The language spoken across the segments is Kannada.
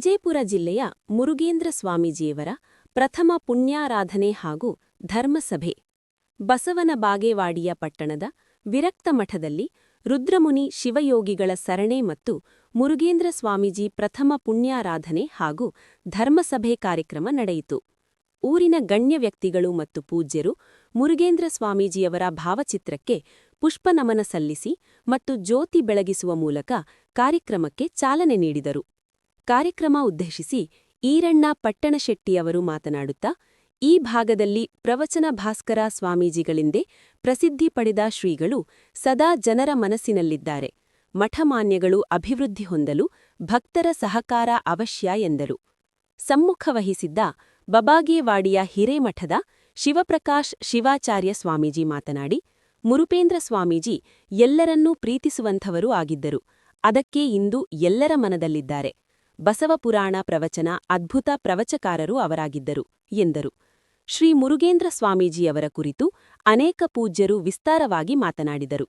ವಿಜಯಪುರ ಜಿಲ್ಲೆಯ ಮುರುಗೇಂದ್ರ ಸ್ವಾಮೀಜಿಯವರ ಪ್ರಥಮ ಪುಣ್ಯಾರಾಧನೆ ಹಾಗೂ ಧರ್ಮಸಭೆ ಬಸವನ ಬಾಗೇವಾಡಿಯ ಪಟ್ಟಣದ ವಿರಕ್ತ ಮಠದಲ್ಲಿ ರುದ್ರಮುನಿ ಶಿವಯೋಗಿಗಳ ಸರಣೆ ಮತ್ತು ಮುರುಗೇಂದ್ರ ಸ್ವಾಮೀಜಿ ಪ್ರಥಮ ಪುಣ್ಯಾರಾಧನೆ ಹಾಗೂ ಧರ್ಮಸಭೆ ಕಾರ್ಯಕ್ರಮ ನಡೆಯಿತು. ಊರಿನ ಗಣ್ಯ ವ್ಯಕ್ತಿಗಳು ಮತ್ತು ಪೂಜ್ಯರು ಮುರುಗೇಂದ್ರ ಸ್ವಾಮೀಜಿಯವರ ಭಾವಚಿತ್ರಕ್ಕೆ ಪುಷ್ಪನಮನ ಸಲ್ಲಿಸಿ ಮತ್ತು ಜ್ಯೋತಿ ಬೆಳಗಿಸುವ ಮೂಲಕ ಕಾರ್ಯಕ್ರಮಕ್ಕೆ ಚಾಲನೆ ನೀಡಿದರು. ಕಾರ್ಯಕ್ರಮ ಉದ್ದೇಶಿಸಿ ಈರಣ್ಣ ಪಟ್ಟಣಶೆಟ್ಟಿಯವರು ಮಾತನಾಡುತ್ತಾ, ಈ ಭಾಗದಲ್ಲಿ ಪ್ರವಚನ ಭಾಸ್ಕರ ಸ್ವಾಮೀಜಿಗಳಿಂದೇ ಪ್ರಸಿದ್ಧಿ ಪಡೆದ ಶ್ರೀಗಳು ಸದಾ ಜನರ ಮನಸ್ಸಿನಲ್ಲಿದ್ದಾರೆ. ಮಠಮಾನ್ಯಗಳು ಅಭಿವೃದ್ಧಿ ಹೊಂದಲು ಭಕ್ತರ ಸಹಕಾರ ಅವಶ್ಯ ಎಂದರು. ಸಮ್ಮುಖ ವಹಿಸಿದ್ದ ಬಬಾಗೇವಾಡಿಯ ಹಿರೇಮಠದ ಶಿವಪ್ರಕಾಶ್ ಶಿವಾಚಾರ್ಯ ಸ್ವಾಮೀಜಿ ಮಾತನಾಡಿ, ಮುರುಪೇಂದ್ರ ಸ್ವಾಮೀಜಿ ಎಲ್ಲರನ್ನೂ ಪ್ರೀತಿಸುವಂಥವರೂ ಆಗಿದ್ದರು. ಅದಕ್ಕೆ ಇಂದು ಎಲ್ಲರ ಮನದಲ್ಲಿದ್ದಾರೆ. ಬಸವಪುರಾಣ ಪ್ರವಚನ ಅದ್ಭುತ ಪ್ರವಚಕಾರರೂ ಅವರಾಗಿದ್ದರು ಎಂದರು. ಶ್ರೀ ಮುರುಗೇಂದ್ರ ಸ್ವಾಮೀಜಿಯವರ ಕುರಿತು ಅನೇಕ ಪೂಜ್ಯರು ವಿಸ್ತಾರವಾಗಿ ಮಾತನಾಡಿದರು.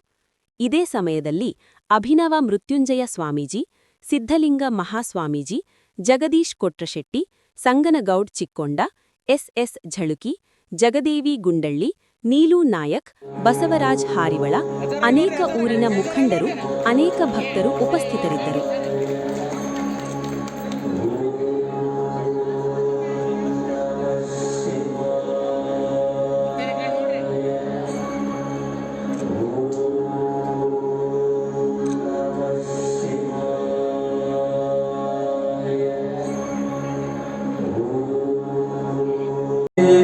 ಇದೇ ಸಮಯದಲ್ಲಿ ಅಭಿನವ ಮೃತ್ಯುಂಜಯ ಸ್ವಾಮೀಜಿ, ಸಿದ್ಧಲಿಂಗ ಮಹಾಸ್ವಾಮೀಜಿ, ಜಗದೀಶ್ ಕೊಟ್ರಶೆಟ್ಟಿ, ಸಂಗನಗೌಡ್ ಚಿಕ್ಕೊಂಡ, ಎಸ್ ಝಳುಕಿ, ಜಗದೇವಿ ಗುಂಡಳ್ಳಿ, ನೀಲು ನಾಯಕ್, ಬಸವರಾಜ್ ಹಾರಿವಳ, ಅನೇಕ ಊರಿನ ಮುಖಂಡರು, ಅನೇಕ ಭಕ್ತರು ಉಪಸ್ಥಿತರಿದ್ದರು.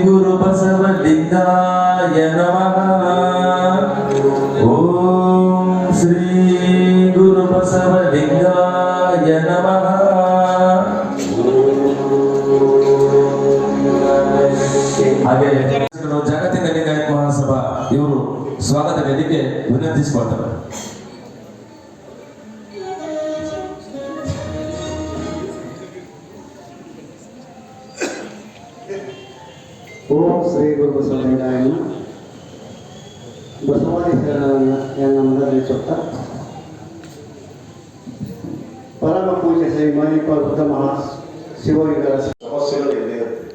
ಗುರು ಬಸವಲಿಂಗಾಯ ನಮಃ. ಓಂ ಶ್ರೀ ಗುರು ಬಸವಲಿಂಗಾಯ ನಮಃ. ಹಾಗೆ ಜಾಗತಿಕ ಲಿಂಗಾಯತ ಮಹಾಸಭಾ ಇವರು ಸ್ವಾಗತ ವೇದಿಕೆ ವಿನಂತಿಸಿಕೊಳ್ತಾರೆ. ಓಂ ಶ್ರೀ ಗುರು ಬಸವಲಿಂಗಾಯ ಬಸವಾದಿ ಶರಣರನ್ನು ಮೊದಲಿಸುತ್ತಾ ಪರಮ ಪೂಜ್ಯ ಶ್ರೀ ಮಣಿಪ ಬುದ್ಧ ಮಹಾ ಶಿವಲಿಂಗರ ಸಮಸ್ಯೆಗಳು ಇದೇ ಇರುತ್ತೆ.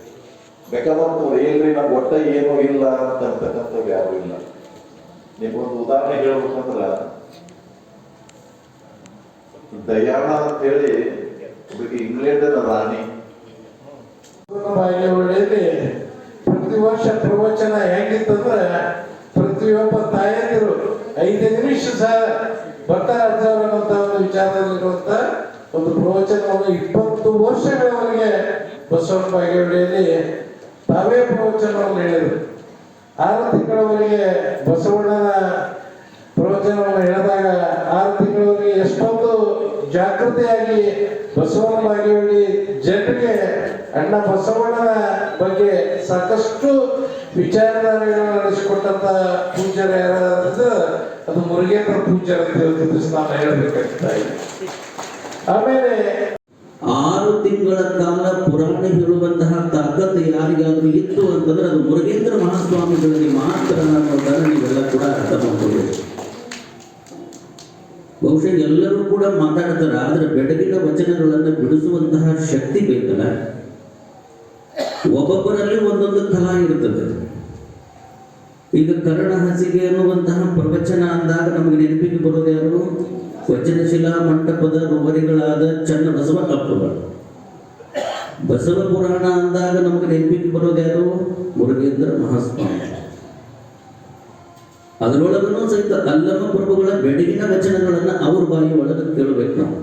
ಬೇಕಾದಂತವ್ರು ಏನ್ರಿ ನಮ್ಗೆ ಒಟ್ಟ ಏನೂ ಇಲ್ಲ ಅಂತಕ್ಕಂಥದ್ದು ಯಾರು ಇಲ್ಲ. ನಿಮ್ಗೊಂದು ಉದಾಹರಣೆ ಹೇಳ್ಬೇಕಂದ್ರ, ದಯಾಣ ಅಂತೇಳಿ ಒಬ್ಬರಿಗೆ ಇಂಗ್ಲೆಂಡಿನ ರಾಣಿ, ಪ್ರತಿ ವರ್ಷ ಪ್ರವಚನ ಹೆಂಗಿತ್ತಂದ್ರೆ ಪ್ರತಿಯೊಬ್ಬ ತಾಯಂದಿರು 5 ನಿಮಿಷ ಸಹ ಭಟ್ಟಾರಜ್ಜವರಂತ ಒಂದು ವಿಚಾರದಲ್ಲಿರುವಂತ ಒಂದು ಪ್ರವಚನವನ್ನು 20 ವರ್ಷಗಳವರೆಗೆ ಬಸವನ ಬಾಗೇವಾಡಿಯಲ್ಲಿ ತಾವೇ ಪ್ರವಚನವನ್ನು ಹೇಳಿದರು. 6 ತಿಂಗಳವರೆಗೆ ಬಸವಣ್ಣನ ಪ್ರವಚನವನ್ನು ಹೇಳಿದಾಗ 6 ತಿಂಗಳವರೆಗೆ ಎಷ್ಟೊಂದು ಜಾಗೃತಿಯಾಗಿ ಬಸವನ ಬಾಗೇವಾಡಿ ಜನರಿಗೆ ಅಣ್ಣ ಬಸವಣ್ಣನ ಬಗ್ಗೆ ಸಾಕಷ್ಟು ವಿಚಾರಧಾರೆಗಳನ್ನು ನಡೆಸಿಕೊಟ್ಟಂತ ಪೂಜ್ಯರು ಯಾರಾದ್ರೆ ಅದು ಮುರುಗೇಂದ್ರ ಪೂಜ್ಯರ ಅಂತ ಹೇಳ್ತಿದ್ರು. ನಾನು ಹೇಳಬೇಕಾಗ್ತದೆ. ಆಮೇಲೆ 6 ತಿಂಗಳ ಕಾಲ ಪುರಾಣ ಹೇಳುವಂತಹ ತಾಕತ್ತು ಯಾರಿಗಾದ್ರೂ ಇತ್ತು ಅಂತಂದ್ರೆ ಅದು ಮುರುಗೇಂದ್ರ ಮಹಾಸ್ವಾಮಿಗಳಲ್ಲಿ ಮಾತ್ರ ಅನ್ನೋದನ್ನು ನೀವೆಲ್ಲ ಕೂಡ ಅರ್ಥ ಮಾಡ್ಕೊಳ್ಬೇಕು. ಬಹುಶಃ ಎಲ್ಲರೂ ಕೂಡ ಮಾತಾಡ್ತಾರೆ, ಆದ್ರೆ ಬೆಳಗಿನ ವಚನಗಳನ್ನು ಬಿಡಿಸುವಂತಹ ಶಕ್ತಿ ಬೇಕಲ್ಲ. ಒಬ್ಬೊಬ್ಬರಲ್ಲಿ ಒಂದೊಂದು ಕಲಾ ಇರ್ತದೆ. ಈಗ ಕರ್ಣ ಹಸಿಗೆ ಅನ್ನುವಂತಹ ಪ್ರವಚನ ಅಂದಾಗ ನಮಗೆ ನೆನಪಿಗೆ ಬರೋದು ಯಾರು? ವಚನಶಿಲಾ ಮಂಟಪದ ರೂವರಿಗಳಾದ ಚನ್ನಬಸವ ಅಪ್ಪಗಳು. ಬಸವ ಪುರಾಣ ಅಂದಾಗ ನಮಗೆ ನೆನಪಿಗೆ ಬರೋದು ಯಾರು? ಮುರುಗೇಂದ್ರ ಮಹಾಸ್ವಾಮಿ. ಅದರೊಳಗೂ ಸಹಿತ ಅಲ್ಲಮ ಪ್ರಭುಗಳ ಬೆಳಗಿನ ವಚನಗಳನ್ನ ಅವ್ರ ಬಾಯಿ ಒಳಗೆ ಕೇಳಬೇಕು ನಾವು.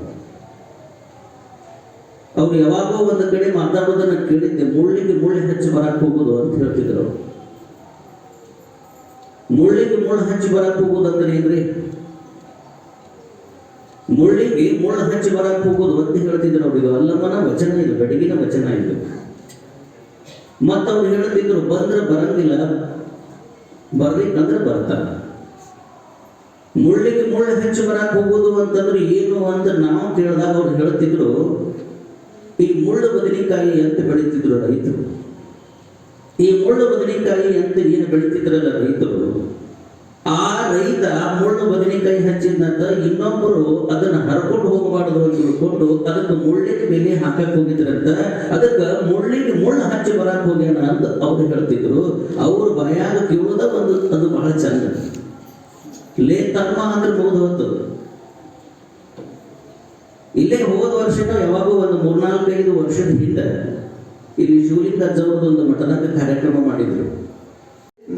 ಅವ್ರು ಯಾವಾಗೋ ಒಂದು ಕಡೆ ಮಾತಾಡೋದನ್ನ ಕೇಳಿದ್ದೆ, ಮುಳ್ಳಿಗೆ ಮುಳ್ಳು ಹಚ್ಚಿ ಬರಕ್ ಹೋಗುದು ಅಂತ ಹೇಳ್ತಿದ್ರು. ಮುಳ್ಳಿಗೆ ಮುಳ್ಳು ಹಚ್ಚಿ ಬರಕ್ ಹೋಗುದಂದ್ರೆ ಏನ್ರಿ? ಮುಳ್ಳಿಗೆ ಮುಳ್ಳು ಹಚ್ಚಿ ಬರಕ್ ಹೋಗುದು ಅಂತ ಹೇಳ್ತಿದ್ರು ಅವ್ರು. ಇದು ಅಲ್ಲಮ್ಮನ ವಚನ, ಇದು ಬೆಳಗಿನ ವಚನ ಇದು. ಮತ್ತವ್ರು ಹೇಳ್ತಿದ್ರು, ಬಂದ್ರೆ ಬರಂಗಿಲ್ಲ, ಬರ್ಲಿಕ್ಕಂದ್ರೆ ಬರ್ತಾರ. ಮುಳ್ಳಿಗೆ ಮುಳ್ಳು ಹಚ್ಚಿ ಬರಕ್ ಹೋಗುದು ಅಂತಂದ್ರೆ ಏನು ಅಂತ ನಾವು ಕೇಳಿದಾಗ ಅವ್ರು ಹೇಳ್ತಿದ್ರು, ಈ ಮುಳ್ಳು ಬದನೆಕಾಯಿ ಅಂತ ಬೆಳೀತಿದ್ರು ರೈತರು. ಈ ಮುಳ್ಳು ಬದನೆಕಾಯಿ ಅಂತ ಏನು ಬೆಳೀತಿದ್ರಲ್ಲ ರೈತರು, ಆ ರೈತ ಮುಳ್ಳು ಬದನೆಕಾಯಿ ಹಚ್ಚಿದ್ನಂತ ಇನ್ನೊಬ್ಬರು ಅದನ್ನ ಹರ್ಕೊಂಡು ಹೋಗಬಾರದು ಅಂತ ತಿಳ್ಕೊಂಡು ಅದಕ್ಕೆ ಮುಳ್ಳಿಗೆ ಬೆಲೆ ಹಾಕಕ್ ಹೋಗಿದ್ರಂತ, ಅದಕ್ಕೆ ಮುಳ್ಳಿಗೆ ಮುಳ್ಳು ಹಚ್ಚಿ ಬರಕ್ ಹೋಗ್ಯಾನ ಅಂತ ಅವ್ರು ಹೇಳ್ತಿದ್ರು. ಅವ್ರ ಬಾಯಾಗ ಕೇಳುವುದ ಒಂದು ಅದು ಬಹಳ ಚಂದ. ಲೇ ತಮ್ಮ ಅಂದ್ರೆ ಮುಗಿದು ಹೊತ್ತು. ಇಲ್ಲೇ ಹೋದ ವರ್ಷನೂ ಯಾವಾಗೂ ಒಂದು 3-4-5 ವರ್ಷದ ಹಿಂದೆ ಇಲ್ಲಿ ಶಿವಲಿಂಗ ಅಜ್ಜವ್ರದ್ದು ಒಂದು ಮಠದಾಗ ಕಾರ್ಯಕ್ರಮ ಮಾಡಿದ್ರು.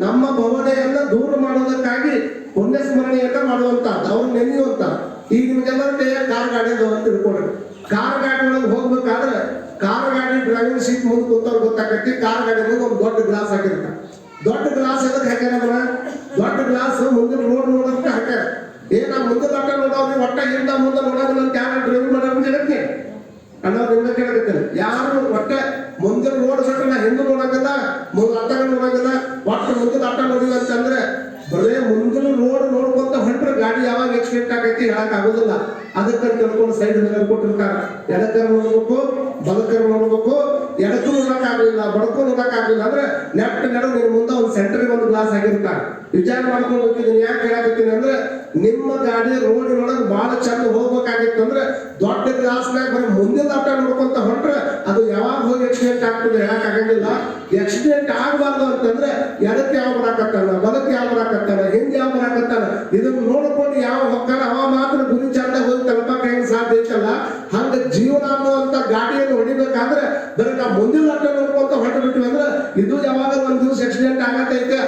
ನಮ್ಮ ಭವನೆಯನ್ನ ದೂರ ಮಾಡೋದಕ್ಕಾಗಿ ಪುಣ್ಯ ಸ್ಮರಣೆಯನ್ನ ಮಾಡುವಂತ ಅವ್ರು ನೆನೆಯುವಂತ. ಈಗ ನಿಮ್ಗೆಲ್ಲರ ಕೈಯಾಗ ಕಾರ್ ಗಾಡಿ ಅದಾವ ಅಂತ ತಿಳ್ಕೊಡ್ರಿ. ಕಾರ್ ಗಾಡಿ ಒಳಗೆ ಹೋಗ್ಬೇಕಾದ್ರೆ ಕಾರ್ ಗಾಡಿ ಡ್ರೈವಿಂಗ್ ಸೀಟ್ ಮುಂದೆ ಕೂತವ್ರು ಗೊತ್ತಾಗತ್ತಿ. ಕಾರ್ ಗಾಡಿ ಮುಂದೆ ಒಂದು ದೊಡ್ಡ ಗ್ಲಾಸ್ ಹಾಕಿರ್ತಾರೆ. ದೊಡ್ಡ ಗ್ಲಾಸ್ ಎದಕ್ಕೆ ಹಾಕ್ಯಾರ? ದೊಡ್ಡ ಗ್ಲಾಸ್ ಮುಂದೆ ರೋಡ್ ನೋಡೋದಕ್ಕೆ ಹಾಕ್ಯಾರ. ನಾ ಮುಂದೆ ದಟ್ಟ ನೋಡೋರಿ ಒಟ್ಟ ಹಿಂದ ಮುಂದೆ ನೋಡೋದಿಲ್ಲ ಅಂತ ಯಾರು ಡ್ರೈವಿಂಗ್ ಮಾಡೋದು ಹೇಳಕ್ಕೆ ಅನ್ನೋದು ನಿಮ್ಗೆ ಕೇಳಕತ್ತೇನೆ. ಯಾರು ಒಟ್ಟ ಮುಂದೆ ರೋಡ್ ಬಿಟ್ರೆ ನಾ ಹಿಂದೆ ನೋಡಂಗಿಲ್ಲ, ಮುಂದೆ ಅಟ್ಟ ನೋಡಂಗಿಲ್ಲ, ಒಟ್ಟು ಮುಂದೆ ಅಟ್ಟ ನೋಡಿಲ್ಲ ಅಂತಂದ್ರೆ ಬರೇ ಮುಂದಿನ ರೋಡ್ ನೋಡ್ಕೊಂತ ಹೊಂಟ್ರೆ ಗಾಡಿ ಯಾವಾಗ ಆಕ್ಸಿಡೆಂಟ್ ಆಗೈತಿ ಹೇಳಕ್ ಆಗೋದಿಲ್ಲ. ಅದಕ್ಕೆ ತಿಳ್ಕೊಂಡು ಸೈಡ್ ಕೊಟ್ಟಿರ್ತಾರ. ಎಡಕರ್ ನೋಡ್ಬೇಕು, ಬಲಕರ್ ನೋಡ್ಬೇಕು. ಎಡಕ್ಕೂ ನೋಡಕ್ ಆಗ್ಲಿಲ್ಲ, ಬಡಕ್ಕೂ ನೋಡಕ್ ಆಗ್ಲಿಲ್ಲ ಅಂದ್ರೆ ನೆಟ್ ನಡು ನಿನ್ ಮುಂದೆ ಒಂದು ಸೆಂಟರ್ಗೆ ಒಂದು ಗ್ಲಾಸ್ ಆಗಿರ್ತಾರ. ವಿಚಾರ ಮಾಡ್ಕೊಂಡು ಹೋಗಿದ್ದೀನಿ. ಯಾಕೆ ಹೇಳಕತ್ತೀನಿ ಅಂದ್ರೆ ನಿಮ್ಮ ಗಾಡಿ ರೋಡಿನೊಳಗೆ ಬಹಳ ಚಂದ ಹೋಗ್ಬೇಕಾಗಿತ್ತು ಅಂದ್ರೆ ದೊಡ್ಡ ಗ್ಲಾಸ್ನಾಗ ಬರೀ ಮುಂದಿನ ಅಟ್ಟ ನೋಡ್ಕೊಂತ ಹೊಂಟ್ರೆ ಅದು ಯಾವಾಗ ಹೋಗಿ ಆಕ್ಸಿಡೆಂಟ್ ಆಗ್ತದೆ ಹೇಳಕ್ ಆಗಂಗಿಲ್ಲ. ಆಕ್ಸಿಡೆಂಟ್ ಆಗಬಾರ್ದು ಅಂತಂದ್ರೆ ಎಡಕ್ಕೆ ಯಾವ ಬರಾಕತ್ತಾನ, ಬಲಕ್ಕೆ ಯಾವ ಬರಾಕತ್ತಾನ, ಹಿಂದೆ ಯಾವ ಬರಾಕತ್ತಾನ ಇದನ್ನ ನೋಡ್ಕೊಂಡು ಯಾವ ಹೊಕ್ಕಾನ ಅವ ಮಾತ್ರ ಗುರಿ ಚಂದ ಹೋಗಿ ತಲುಪಕ್ಕೆ ಹೆಂಗ್ ಸಾಧ್ಯ ಐತಲ್ಲ, ಹಂಗ ಜೀವನ ಅನ್ನುವಂತ ಗಾಡಿಯನ್ನು ಹೊಡಿಬೇಕಾದ್ರೆ ಬರೀ ನಾವು ಮುಂದಿನ ಅಟ್ಟ ನೋಡ್ಕೊಂತ ಹೊರಟು ಬಿಟ್ವಿ ಅಂದ್ರೆ ಇದು ಯಾವಾಗ ಒಂದ್ ದಿವಸ ಆಕ್ಸಿಡೆಂಟ್ ಆಗತ್ತೈತೆ.